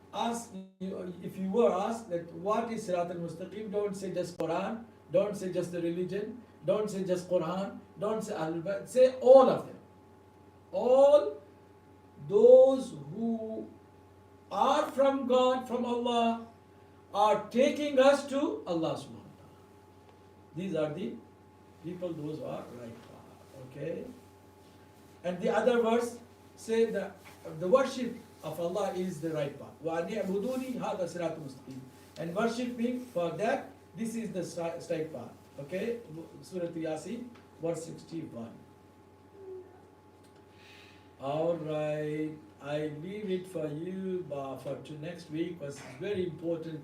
were asked that what is Sirat al-Mustaqim, don't say just Quran, don't say just the religion, don't say just Quran, don't say Ahlul Bayt, say all of them. All those who are from God, from Allah, are taking us to Allah subhanahu wa ta'ala. These are the people, those who are right path. Okay? And the other verse say that the worship of Allah is the right path. وَأَنِ اعْبُدُونِي هَذَا صِرَاطٌ مُسْتَقِيمٌ. And worshiping for that, this is the straight path. Okay? Surah Yasin, verse 61. Alright, I leave it for you for to next week. Was very important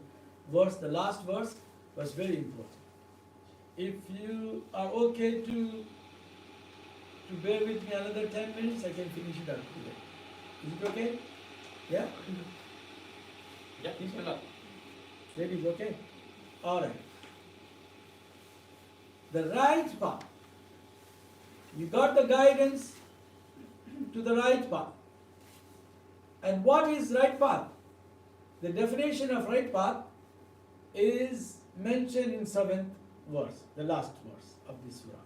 verse. The last verse was very important. If you are okay to bear with me another 10 minutes, I can finish it up today. Is it okay? Yeah? Yeah, bismillah. That is okay? Alright. The right path. You got the guidance to the right path. And what is right path? The definition of right path is mentioned in 7th verse, the last verse of this surah.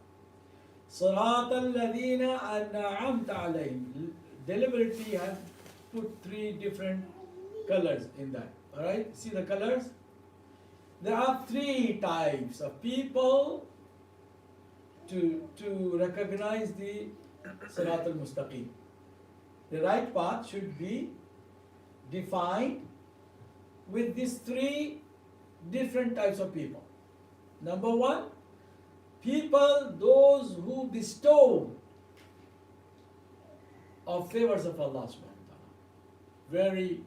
صراط الذين أنعمت عليهم. Deliberately have put 3 different colors in that. Alright, see the colors? There are 3 types of people to recognize the Sirat al-Mustaqim. The right path should be defined with these 3 different types of people. Number 1, people, those who bestow of favors of Allah subhanahu wa ta'ala. Very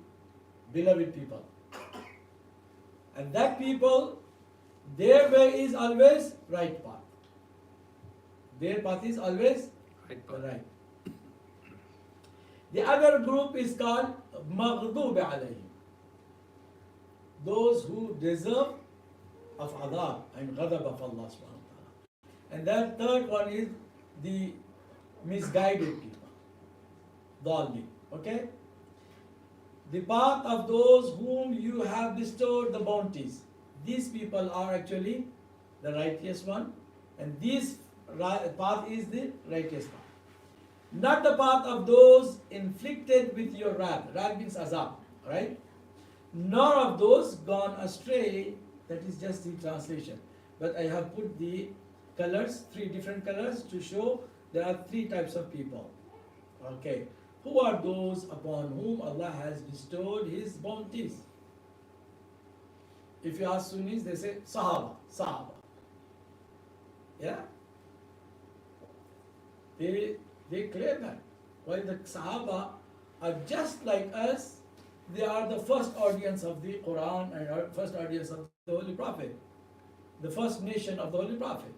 beloved people. And that people, their way is always right path. Their path is always right. The other group is called Maghdub alayhim. Those who deserve of adab and ghadab of Allah subhanahu wa ta'ala. And then third one is the misguided people. Dhalli. Okay? The path of those whom you have bestowed the bounties. These people are actually the righteous one, and this path is the righteous path. Not the path of those inflicted with your wrath. Wrath means azab, right? Nor of those gone astray. That is just the translation. But I have put the colors, 3 different colors, to show there are 3 types of people. Okay. Who are those upon whom Allah has bestowed His bounties? If you ask Sunnis, they say Sahaba, Sahaba. Yeah? They claim that. While the Sahaba are just like us, they are the first audience of the Quran and first audience of the Holy Prophet. The first nation of the Holy Prophet.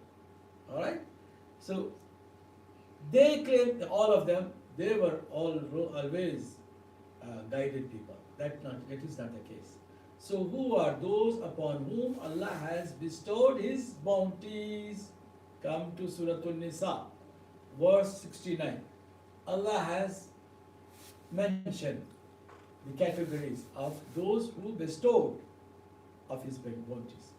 Alright? So, they claim, all of them, they were always guided people. That is not the case. So who are those upon whom Allah has bestowed His bounties? Come to Surah An-Nisa, verse 69. Allah has mentioned the categories of those who bestowed of His bounties.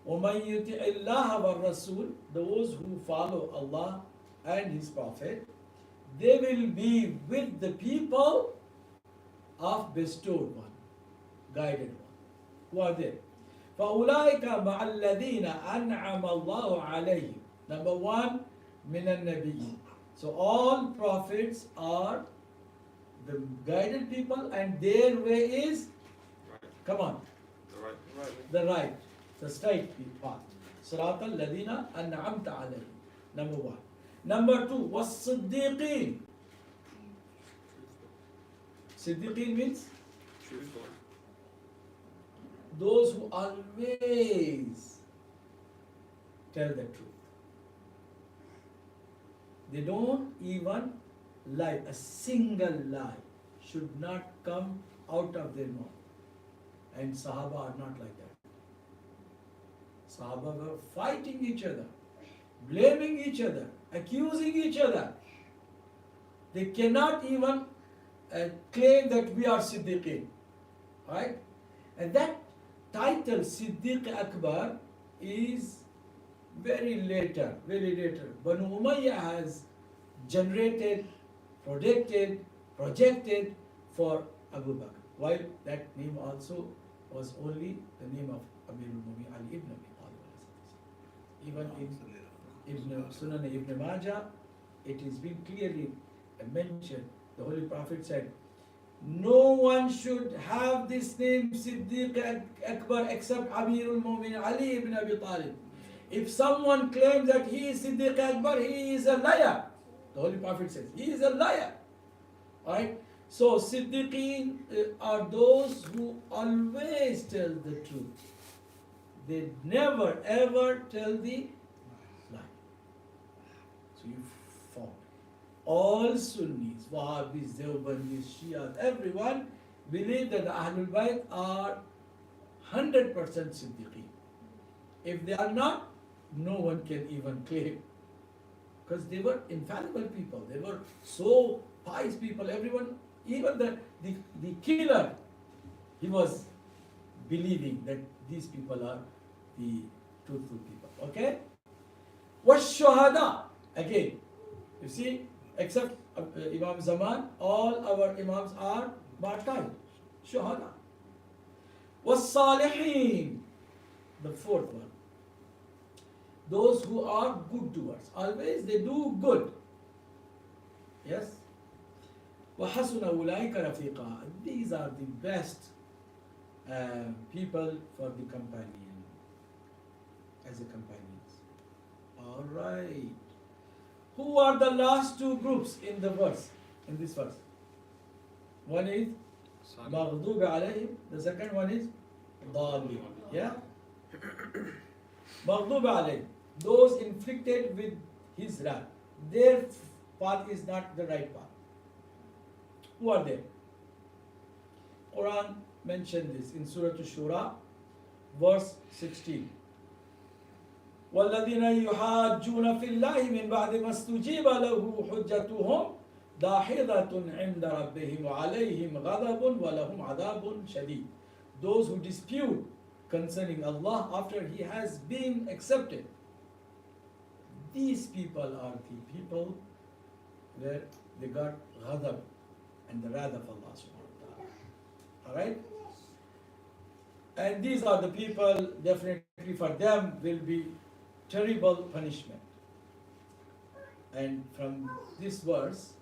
وَمَنْ يُطِعِ اللَّهَ وَالرَّسُولِ. Those who follow Allah and His Prophet, they will be with the people of bestowed one, guided one. Who are they? فَأُولَٰئِكَ مَعَ الَّذِينَ أَنْعَمَ اللَّهُ عَلَيْهِمْ. Number 1, مِنَ النَّبِيِّينَ. So all prophets are the guided people, and their way is, come on, the straight path. صراط الذين أنعمت عليهم. Number 1. Number 2, was-siddiqeen. Siddiqeen means Truthful. those who always tell the truth. They don't even lie. A single lie should not come out of their mouth. And Sahaba are not like that. Sahaba were fighting each other, blaming each other, accusing each other. They cannot even claim that we are Siddiqeen. Right? And that title, Siddiq Akbar, is very later. Banu Umayyah has generated, projected for Abu Bakr. While that name also was only the name of Amirul Mu'minin Ali ibn Abi Talib. Even in Sunan Ibn Majah, it is been clearly mentioned. The Holy Prophet said, no one should have this name Siddiq Akbar except Amirul Mu'minin Ali ibn Abi Talib. If someone claims that he is Siddiq Akbar, he is a liar. The Holy Prophet says, he is a liar. Alright? So Siddiqeen are those who always tell the truth. They never ever tell the lie. So you found all Sunnis, Wahhabis, Deobandis, Shias, everyone believe that the Ahlul Bayt are 100% Siddiqeen. If they are not, no one can even claim. Because they were infallible people. They were so pious people. Everyone, even the killer, he was believing that these people are the truthful people. Okay? Wash-shuhada. Again, you see, except Imam Zaman, all our Imams are martyrs. Shuhada. Was-salihin. The fourth one. Those who are good doers. Always they do good. Yes? وَحَسُنَ أُولَٰئِكَ رَفِيقًا. These are the best people for the companion, as a companions. Alright. Who are the last two groups in the verse, in this verse? One is مَغْضُوبَ عَلَيْهِمْ. The second one is ضَالِّينَ. Yeah? مَغْضُوبَ عَلَيْهِمْ. Those inflicted with his wrath. Their path is not the right path. Who are they? Quran mentioned this in Surah Ash-Shura, verse 16. وَالَّذِينَ يُحَاجُّونَ فِي اللَّهِ مِنْ بَعْدِ مَا اسْتُجِيبَ لَهُ حُجَّتُهُمْ دَاحِضَةٌ عِنْدَ رَبِّهِمْ وَعَلَيْهِمْ غَضَبٌ وَلَهُمْ عَذَابٌ شَدِيدٌ. Those who dispute concerning Allah after He has been accepted. These people are the people where they got ghadab and the wrath of Allah subhanahu wa ta'ala. Alright? And these are the people, definitely for them will be terrible punishment. And from this verse,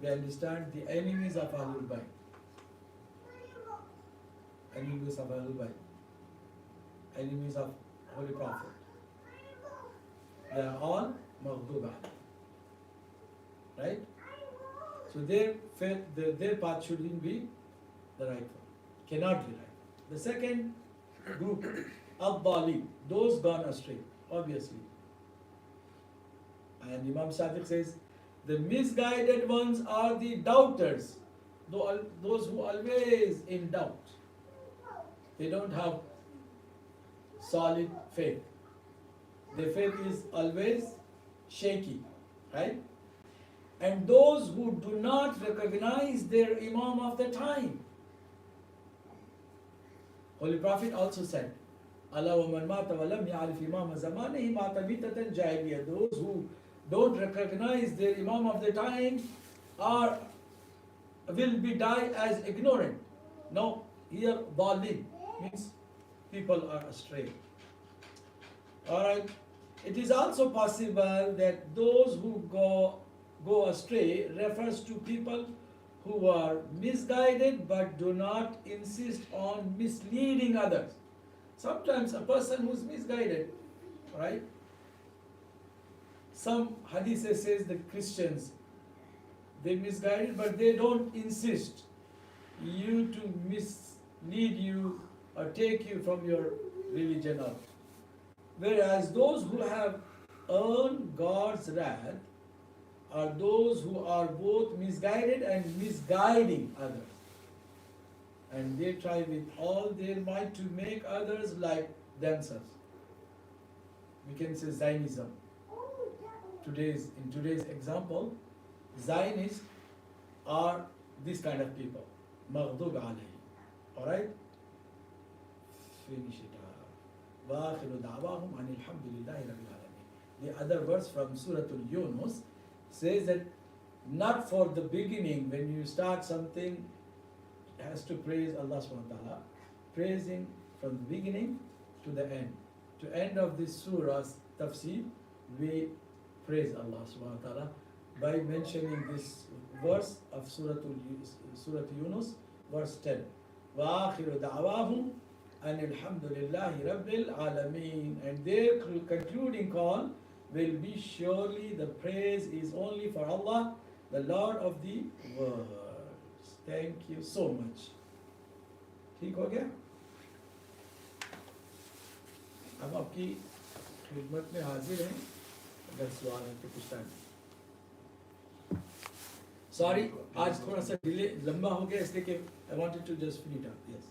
we understand the enemies of Ahlul Bayt. Enemies of Ahlul Bayt. Enemies of Holy Prophet. They are all maghdub alayhim. Right? So their path shouldn't be the right one. Cannot be right. The second group, ad-dali, those gone astray, obviously. And Imam Sadiq says, the misguided ones are the doubters, those who are always in doubt. They don't have solid faith. Their faith is always shaky, right? And those who do not recognize their Imam of the time. Holy Prophet also said, Allah wa man mata wa lam ya'rif imam zamanihi mata mitatan jahiliyyah. Those who don't recognize their Imam of the time will be die as ignorant. No, here dalin means people are astray. Alright. It is also possible that those who go astray refers to people who are misguided but do not insist on misleading others. Sometimes a person who is misguided, right? Some hadith says the Christians, they misguided but they don't insist you to mislead you or take you from your religion out. Whereas those who have earned God's wrath are those who are both misguided and misguiding others. And they try with all their might to make others like themselves. We can say Zionism. In today's example, Zionists are this kind of people. Maghdub alayhi. Alright? Finish it up. وَآخِرُ دَعْوَاهُمْ أَنِ الْحَمْدُ لِلَّهِ رَبِّ الْعَالَمِينَ. The other verse from Surah Yunus says that not for the beginning, when you start something, it has to praise Allah subhanahu wa ta'ala. Praising from the beginning to the end. To end of this surah's tafsir, we praise Allah subhanahu wa ta'ala by mentioning this verse of Surah Yunus, verse 10. وَآخِرُ دَعْوَاهُمْ أَنِ الْحَمْدُ لِلَّهِ رَبِّ الْعَالَمِينَ. And their concluding call will be surely the praise is only for Allah, the Lord of the worlds. Thank you so much. ठीक हो गया? हम आपकी खिदमत में हाजिर हैं, अगर सवाल है तो कुछ टाइम। सॉरी, आज थोड़ा सा डिले लंबा हो गया, इसलिए कि I wanted to just finish up. Yes.